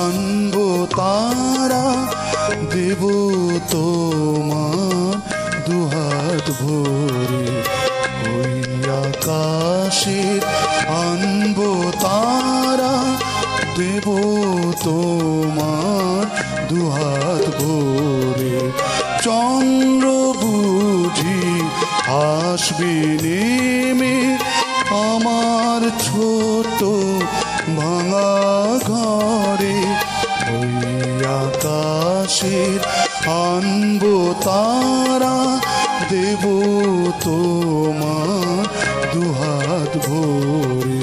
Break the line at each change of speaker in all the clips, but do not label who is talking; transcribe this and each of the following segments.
আনবো তারা, দেব তোমার দুহাত ভরে। ওই আকাশের আনবো তারা, দেব তোমার দুহাত ভরে। চন্দ্র বুঝি আসবে নেমে আমার ছোট ভাঙা ঘরে। ওই আকাশের আনবো তারা, দেব তোমার দুহাত ভরে।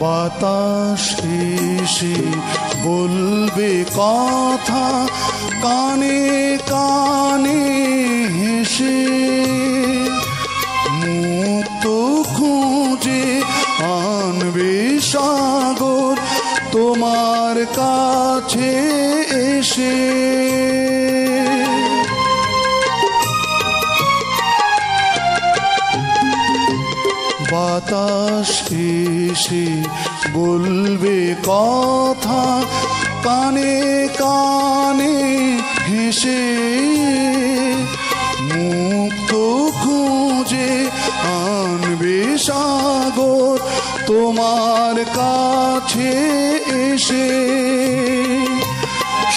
বাতাস এসে বলবে কথা, কানে কানে হেসে। মুক্ত খুঁজে আনবে সাগর তোমার কাছে এসে। বাতাস এসে বলবে কথা, কানে কানে হেসে। মুক্ত খুঁজে আনবে সাগর তোমার কাছে এসে।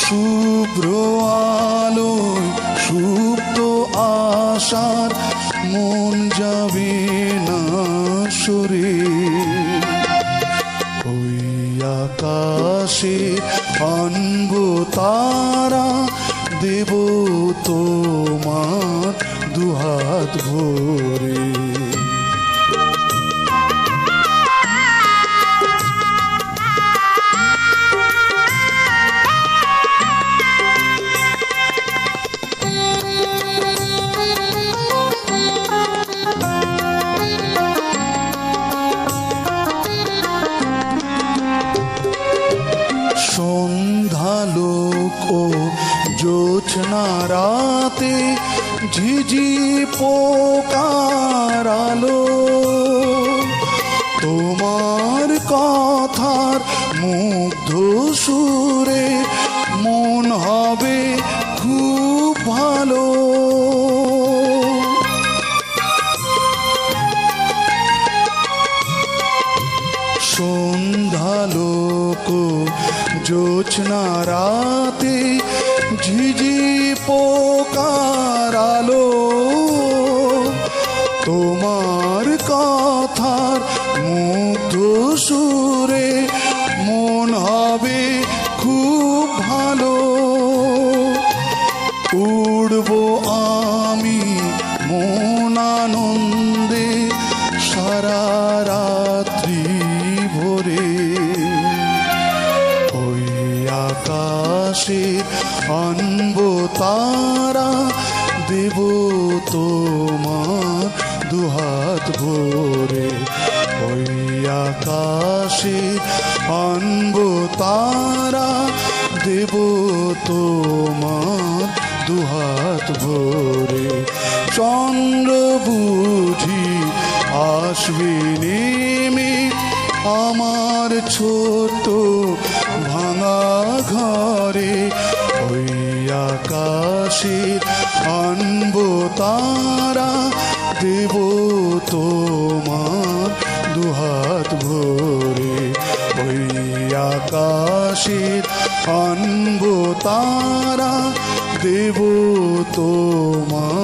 শুভ্র আলোয় সুপ্ত আশার মন যাবে না সরে। ওই আকাশে আনবো তারা, দেব তোমার দুহাত ভরে। সন্ধ্যালোক ও জোছনা রাতে ঝিঝি পোকার আলো। তোমার কথার মুগ্ধ সুরে মন হবে খুব ভালো। সন্ধ্যালোক জোছনা রাতে ঝিঝি পোকার আলো। তোমার কথার মুগ্ধ সুরে মন হবে খুব ভালো। উড়বো আমি মন আনন্দে সারা রাত্রি ভরে। ওই আকাশের আনবো তারা, দেব তোমার দুহাত ভরে। ওই আকাশের আনবো তারা, দেব তোমার দুহাত ভরে। চন্দ্র বুঝি আসবে নেমে আমার ছোট ভাঙা ঘরে। ওই আকাশের আনবো তারা, দেব তোমার দুহাত ভরে। ওই আকাশের আনবো তারা, দেব তোমার